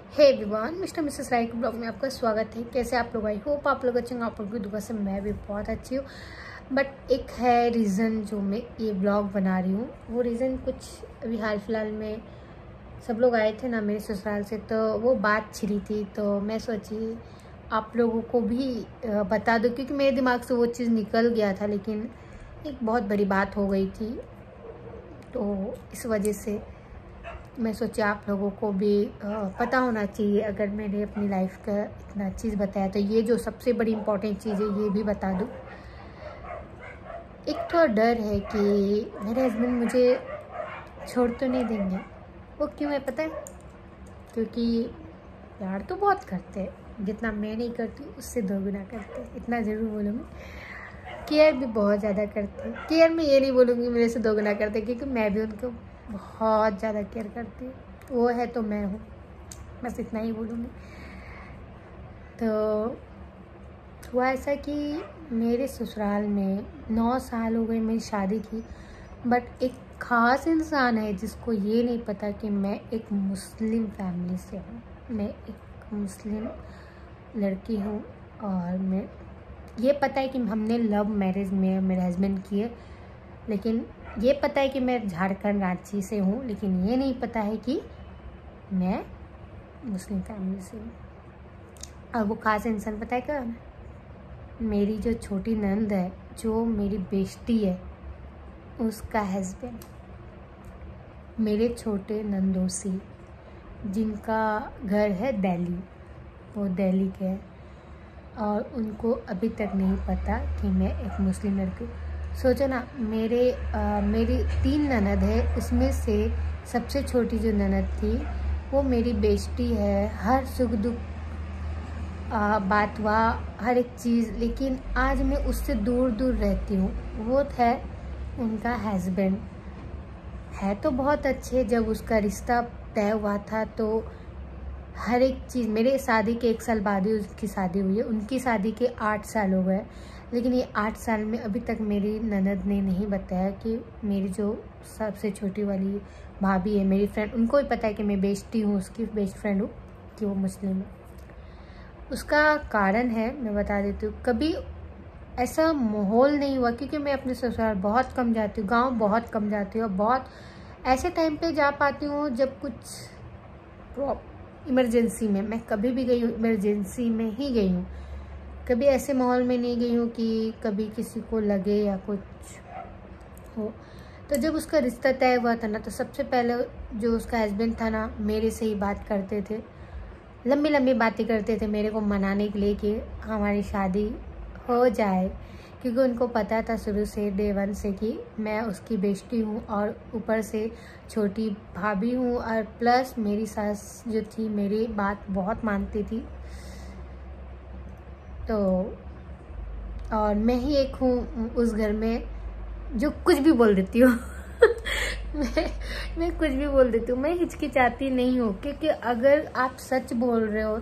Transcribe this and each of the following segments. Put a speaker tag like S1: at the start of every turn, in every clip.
S1: Hey everyone, mister Mrs राय के blog में आपका स्वागत है। कैसे आप लोग? आई होप आप लोग अच्छे होंगे। आप लोगों की दुआ से मैं भी बहुत अच्छी हूँ। बट एक है रीज़न जो मैं ये ब्लॉग बना रही हूँ। वो रीज़न कुछ अभी हाल फिलहाल में सब लोग आए थे ना मेरे ससुराल से, तो वो बात छिड़ी थी। तो मैं सोची आप लोगों को भी बता दूँ, क्योंकि मेरे दिमाग से वो चीज़ निकल गया था, लेकिन एक बहुत बड़ी बात हो गई थी। तो इस वजह से मैं सोची आप लोगों को भी पता होना चाहिए। अगर मैंने अपनी लाइफ का इतना चीज़ बताया तो ये जो सबसे बड़ी इम्पोर्टेंट चीज़ है ये भी बता दूँ। एक तो डर है कि मेरे हस्बैंड मुझे छोड़ तो नहीं देंगे। वो क्यों है पता है? क्योंकि प्यार तो बहुत करते हैं, जितना मैं नहीं करती उससे दोगुना करते हैं, इतना ज़रूर बोलूँगी। केयर भी बहुत ज़्यादा करते हैं। केयर में ये नहीं बोलूँगी मेरे से दोगुना करते, क्योंकि मैं भी उनको बहुत ज़्यादा केयर करती हूँ। वो है तो मैं हूँ, बस इतना ही बोलूँगी। तो हुआ ऐसा कि मेरे ससुराल में 9 साल हो गए मेरी शादी की, बट एक ख़ास इंसान है जिसको ये नहीं पता कि मैं एक मुस्लिम फैमिली से हूँ। मैं एक मुस्लिम लड़की हूँ और मैं ये पता है कि हमने लव मैरिज में मेरे हस्बैंड की है, लेकिन ये पता है कि मैं झारखंड रांची से हूँ, लेकिन ये नहीं पता है कि मैं मुस्लिम फैमिली से हूँ। और वो खास इंसान पता है क्या? मेरी जो छोटी नंद है, जो मेरी बेस्टी है, उसका हस्बैंड। मेरे छोटे नंदोसी जिनका घर है दिल्ली, वो दिल्ली के हैं और उनको अभी तक नहीं पता कि मैं एक मुस्लिम लड़की हूँ। सोचो ना, मेरी 3 ननद है, उसमें से सबसे छोटी जो ननद थी वो मेरी बेस्टी है। हर सुख दुख बात हुआ, हर एक चीज़, लेकिन आज मैं उससे दूर दूर रहती हूँ। वो है उनका हस्बैंड। है तो बहुत अच्छे। जब उसका रिश्ता तय हुआ था तो हर एक चीज़, मेरे शादी के 1 साल बाद ही उसकी शादी हुई है। उनकी शादी के 8 साल हो गए, लेकिन ये 8 साल में अभी तक मेरी ननद ने नहीं बताया कि मेरी जो सबसे छोटी वाली भाभी है, मेरी फ्रेंड, उनको भी पता है कि मैं बेस्टी हूँ, उसकी बेस्ट फ्रेंड हूँ, कि वो मुस्लिम है। उसका कारण है, मैं बता देती हूँ। कभी ऐसा माहौल नहीं हुआ, क्योंकि मैं अपने ससुराल बहुत कम जाती हूँ, गाँव बहुत कम जाती हूँ, बहुत ऐसे टाइम पे जा पाती हूँ जब कुछ इमरजेंसी में। मैं कभी भी गई हूँ इमरजेंसी में ही गई हूँ, कभी ऐसे माहौल में नहीं गई हूँ कि कभी किसी को लगे या कुछ हो। तो जब उसका रिश्ता तय हुआ था ना, तो सबसे पहले जो उसका हस्बैंड था ना, मेरे से ही बात करते थे, लंबी लंबी बातें करते थे मेरे को मनाने के लिए कि हमारी शादी हो जाए, क्योंकि उनको पता था शुरू से, डे 1 से, कि मैं उसकी बेस्टी हूँ और ऊपर से छोटी भाभी हूँ, और प्लस मेरी सास जो थी मेरी बात बहुत मानती थी। तो और मैं ही एक हूँ उस घर में जो कुछ भी बोल देती हूँ। मैं कुछ भी बोल देती हूँ, मैं हिचकिचाती नहीं हूँ, क्योंकि अगर आप सच बोल रहे हो,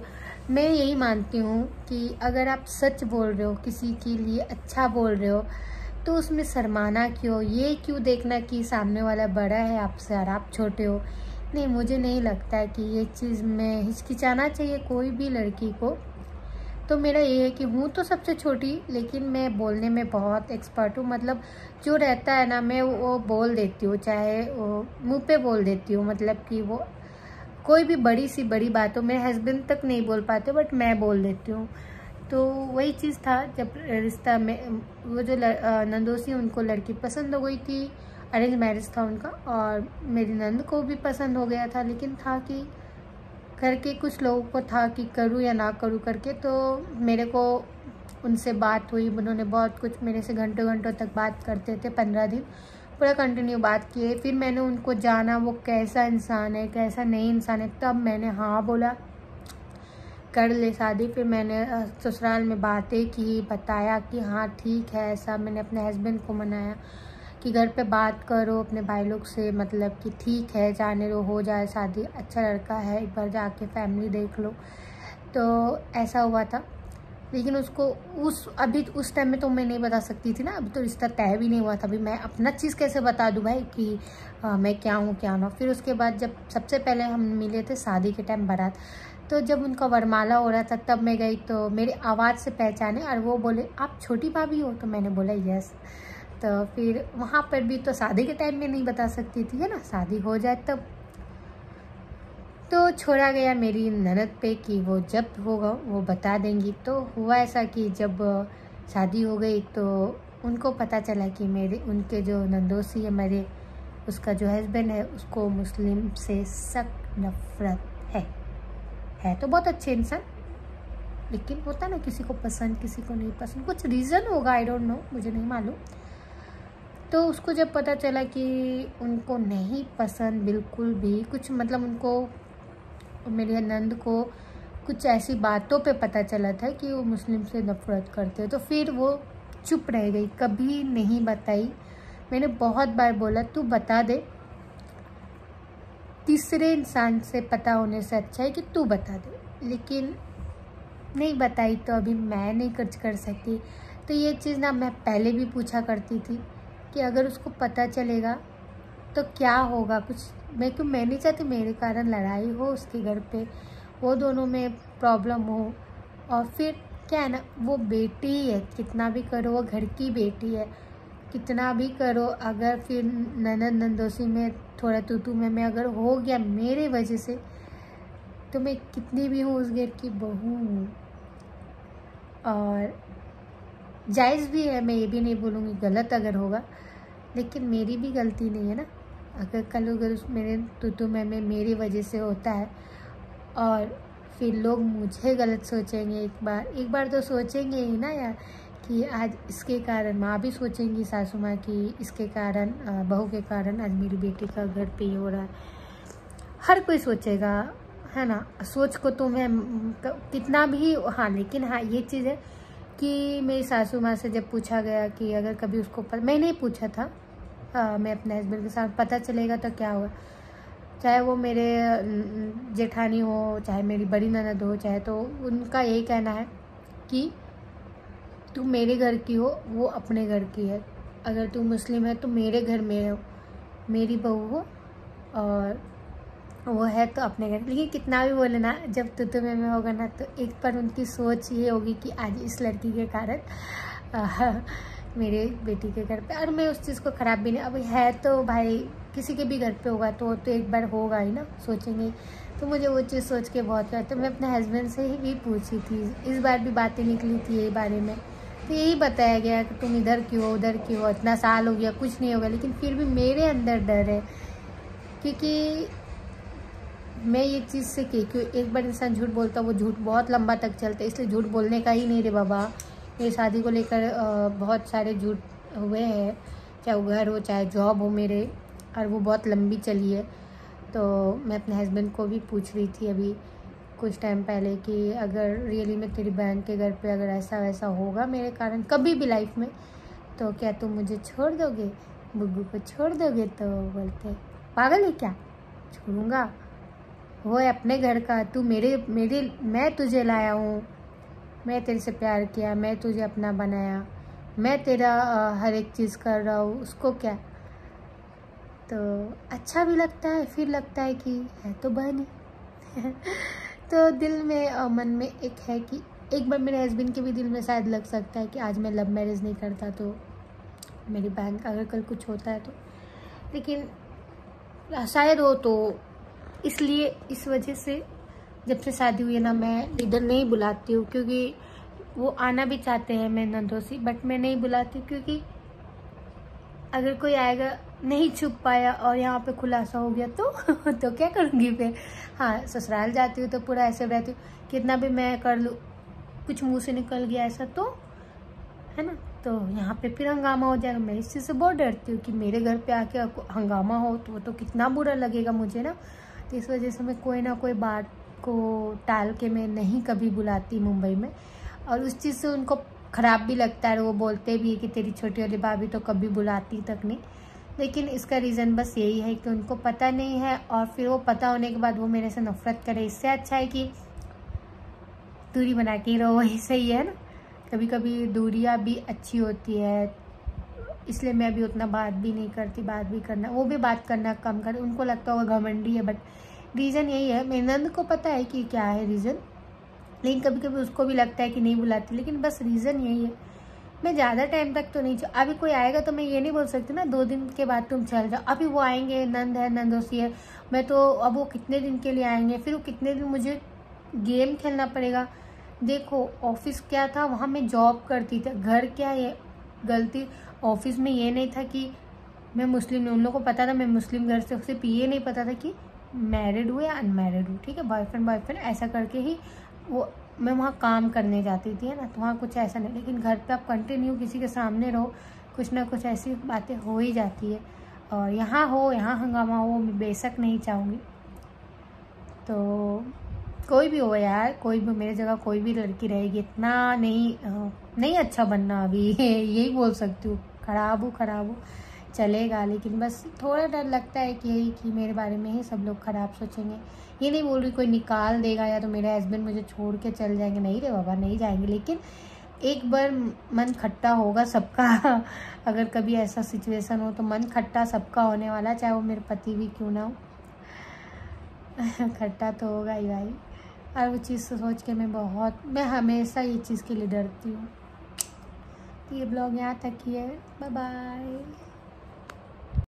S1: मैं यही मानती हूँ कि अगर आप सच बोल रहे हो, किसी के लिए अच्छा बोल रहे हो, तो उसमें शर्माना क्यों? ये क्यों देखना कि सामने वाला बड़ा है आपसे और आप छोटे हो? नहीं, मुझे नहीं लगता है कि ये चीज़ में हिचकिचाना चाहिए कोई भी लड़की को। तो मेरा ये है कि हूँ तो सबसे छोटी, लेकिन मैं बोलने में बहुत एक्सपर्ट हूँ। मतलब जो रहता है ना, मैं वो बोल देती हूँ, चाहे वो मुँह पे बोल देती हूँ। मतलब कि वो कोई भी बड़ी सी बड़ी बात हो, मेरे हस्बैंड तक नहीं बोल पाते, बट मैं बोल देती हूँ। तो वही चीज़ था जब रिश्ता में वो जो नंदोसी, उनको लड़की पसंद हो गई थी। अरेंज मैरिज था उनका, और मेरी नंद को भी पसंद हो गया था, लेकिन था कि करके कुछ लोगों को था कि करूँ या ना करूँ करके। तो मेरे को उनसे बात हुई, उन्होंने बहुत कुछ मेरे से घंटों घंटों तक बात करते थे, 15 दिन पूरा कंटिन्यू बात किए। फिर मैंने उनको जाना वो कैसा इंसान है, कैसा नहीं इंसान है, तब मैंने हाँ बोला, कर ले शादी। फिर मैंने ससुराल में बातें की, बताया कि हाँ ठीक है। ऐसा मैंने अपने हस्बैंड को मनाया कि घर पे बात करो अपने भाई लोग से, मतलब कि ठीक है, जाने दो, हो जाए शादी, अच्छा लड़का है, एक बार जाके फैमिली देख लो। तो ऐसा हुआ था। लेकिन उसको उस टाइम में तो मैं नहीं बता सकती थी ना, अभी तो रिश्ता तय भी नहीं हुआ था। अभी मैं अपना चीज़ कैसे बता दूँ भाई कि मैं क्या हूँ क्या ना। फिर उसके बाद जब सबसे पहले हम मिले थे शादी के टाइम बारात, तो जब उनका वरमाला हो रहा था तब मैं गई, तो मेरी आवाज़ से पहचाने और वो बोले आप छोटी भाभी हो, तो मैंने बोला यस। तो फिर वहाँ पर भी तो शादी के टाइम में नहीं बता सकती थी, है ना, शादी हो जाए तब। तो छोड़ा गया मेरी ननद पे कि वो जब होगा वो बता देंगी। तो हुआ ऐसा कि जब शादी हो गई तो उनको पता चला कि उनके जो नंदोसी है, उसका जो हस्बैंड है उसको मुस्लिम से सख्त नफरत है तो बहुत अच्छे इंसान, लेकिन होता ना किसी को पसंद किसी को नहीं पसंद, कुछ रीज़न होगा, आई डोंट नो, मुझे नहीं मालूम। तो उसको जब पता चला कि उनको नहीं पसंद बिल्कुल भी कुछ, मतलब उनको, मेरी नंद को कुछ ऐसी बातों पे पता चला था कि वो मुस्लिम से नफरत करते हैं, तो फिर वो चुप रह गई, कभी नहीं बताई। मैंने बहुत बार बोला तू बता दे, तीसरे इंसान से पता होने से अच्छा है कि तू बता दे, लेकिन नहीं बताई। तो अभी मैं नहीं कुछ कर सकती। तो ये चीज़ ना मैं पहले भी पूछा करती थी कि अगर उसको पता चलेगा तो क्या होगा, कुछ मैं नहीं चाहती मेरे कारण लड़ाई हो उसके घर पे, वो दोनों में प्रॉब्लम हो। और फिर क्या है ना, वो बेटी है, कितना भी करो वो घर की बेटी है, कितना भी करो, अगर फिर ननद नंदोसी में थोड़ा तू मैं अगर हो गया मेरे वजह से, तो मैं कितनी भी हूँ उस घर की बहू हूँ। और जायज़ भी है, मैं ये भी नहीं बोलूँगी गलत अगर होगा, लेकिन मेरी भी गलती नहीं है ना। अगर मेरे तू मैं मेरी वजह से होता है और फिर लोग मुझे गलत सोचेंगे, एक बार तो सोचेंगे ही ना यार कि आज इसके कारण, माँ भी सोचेंगी सासू माँ की इसके कारण, बहू के कारण आज मेरी बेटी का घर पे ही हो रहा है। हर कोई सोचेगा, है ना। सोच को तो मैं कितना भी, हाँ, लेकिन हाँ ये चीज़ है कि मेरी सासू माँ से जब पूछा गया कि अगर कभी उसको मैंने ही पूछा था, मैं अपने हस्बैंड के साथ, पता चलेगा तो क्या हुआ, चाहे वो मेरे जेठानी हो, चाहे मेरी बड़ी ननद हो, चाहे, तो उनका यही कहना है कि तू मेरे घर की हो, वो अपने घर की है, अगर तू मुस्लिम है तो मेरे घर में हो, मेरी बहू हो, और वो है तो अपने घर। लेकिन कितना भी बोले ना, जब तू में होगा ना, तो एक पर उनकी सोच ये होगी कि आज इस लड़की के कारण मेरे बेटी के घर पे, और मैं उस चीज़ को ख़राब भी नहीं, अब है तो भाई किसी के भी घर पे होगा तो एक बार होगा ही ना, सोचेंगे। तो मुझे वो चीज़ सोच के बहुत है। तो मैं अपने हस्बैंड से ही भी पूछी थी, इस बार भी बातें निकली थी यही बारे में, तो यही बताया गया कि तुम इधर क्यों हो उधर क्यों हो, इतना साल हो गया कुछ नहीं होगा। लेकिन फिर भी मेरे अंदर डर है, क्योंकि मैं ये चीज़ से क्यों एक बार इंसान झूठ बोलता है वो झूठ बहुत लंबा तक चलता है, इसलिए झूठ बोलने का ही नहीं रे बाबा। मेरी शादी को लेकर बहुत सारे झूठ हुए हैं, चाहे वो घर हो चाहे जॉब हो मेरे, और वो बहुत लंबी चली है। तो मैं अपने हस्बैंड को भी पूछ रही थी अभी कुछ टाइम पहले कि अगर रियली में तेरी बहन के घर पे अगर ऐसा वैसा होगा मेरे कारण कभी भी लाइफ में, तो क्या तुम मुझे छोड़ दोगे, बुग्गू को छोड़ दोगे? तो बोलते पागल है क्या, छोड़ूंगा, वो है अपने घर का, तू मैं तुझे लाया हूँ, मैं तेरे से प्यार किया, मैं तुझे अपना बनाया, मैं तेरा हर एक चीज़ कर रहा हूँ, उसको क्या। तो अच्छा भी लगता है, फिर लगता है कि है तो बहन ही तो दिल में मन में एक है कि एक बार मेरे हस्बैंड के भी दिल में शायद लग सकता है कि आज मैं लव मैरिज नहीं करता तो मेरी बहन का अगर कल कुछ होता है तो, लेकिन शायद हो, तो इसलिए इस वजह से जब से शादी हुई है ना, मैं इधर नहीं बुलाती हूँ, क्योंकि वो आना भी चाहते हैं मैं नंदोसी, बट मैं नहीं बुलाती हूँ, क्योंकि अगर कोई आएगा नहीं छुप पाया और यहाँ पे खुलासा हो गया तो क्या करूँगी फिर। हाँ, ससुराल जाती हूँ तो पूरा ऐसे रहती हूँ, कितना भी मैं कर लूँ, कुछ मुँह से निकल गया ऐसा तो, है ना, तो यहाँ पे फिर हंगामा हो जाएगा। मैं इस चीज़ से बहुत डरती हूँ कि मेरे घर पे आके हंगामा हो तो कितना बुरा लगेगा मुझे ना। तो इस वजह से मैं कोई ना कोई बात को टाल के मैं नहीं कभी बुलाती मुंबई में, और उस चीज़ से उनको ख़राब भी लगता है, वो बोलते भी है कि तेरी छोटी वाली भाभी तो कभी बुलाती तक नहीं। लेकिन इसका रीज़न बस यही है कि उनको पता नहीं है, और फिर वो पता होने के बाद वो मेरे से नफ़रत करे। इससे अच्छा है कि दूरी बना के ही रहो, वही सही है ना। कभी कभी दूरियां भी अच्छी होती है, इसलिए मैं भी उतना बात भी नहीं करती। बात भी करना, वो भी बात करना कम कर, उनको लगता होगा घमंडी है, बट रीज़न यही है। मेरी नंद को पता है कि क्या है रीज़न, लेकिन कभी कभी उसको भी लगता है कि नहीं बुलाती, लेकिन बस रीज़न यही है। मैं ज़्यादा टाइम तक तो नहीं, अभी कोई आएगा तो मैं ये नहीं बोल सकती ना 2 दिन के बाद तुम चल जाओ। अभी वो आएंगे, नंद है, नंदोसी है, मैं तो अब वो कितने दिन के लिए आएंगे, फिर वो कितने दिन मुझे गेम खेलना पड़ेगा। देखो ऑफिस क्या था, वहाँ मैं जॉब करती थी, घर क्या है गलती। ऑफिस में ये नहीं था कि मैं मुस्लिम, उन लोगों को पता था मैं मुस्लिम घर से, सिर्फ ये नहीं पता था कि मैरिड हूँ या अनमैरिड हूँ, ठीक है, बॉयफ्रेंड ऐसा करके ही वो मैं वहाँ काम करने जाती थी, है ना। तो वहाँ कुछ ऐसा नहीं, लेकिन घर पे आप कंटिन्यू किसी के सामने रहो, कुछ ना कुछ ऐसी बातें हो ही जाती है। और यहाँ हंगामा हो, मैं बेशक नहीं चाहूँगी। तो कोई भी हो यार, कोई भी मेरे जगह कोई भी लड़की रहेगी, इतना नहीं अच्छा बनना अभी यही बोल सकती हूँ। खराब हो चलेगा, लेकिन बस थोड़ा डर लगता है कि यही कि मेरे बारे में ही सब लोग खराब सोचेंगे। ये नहीं बोल रही कोई निकाल देगा या तो मेरे हस्बैंड मुझे छोड़ के चल जाएंगे, नहीं रे बाबा, नहीं जाएंगे, लेकिन एक बार मन खट्टा होगा सबका अगर कभी ऐसा सिचुएशन हो तो मन खट्टा सबका होने वाला, चाहे वो मेरे पति भी क्यों ना हो खट्टा तो होगा ही भाई। और वो चीज़ सोच के मैं हमेशा ये चीज़ के लिए डरती हूँ। तो ये ब्लॉग यहाँ तक ही है, बाय बाय।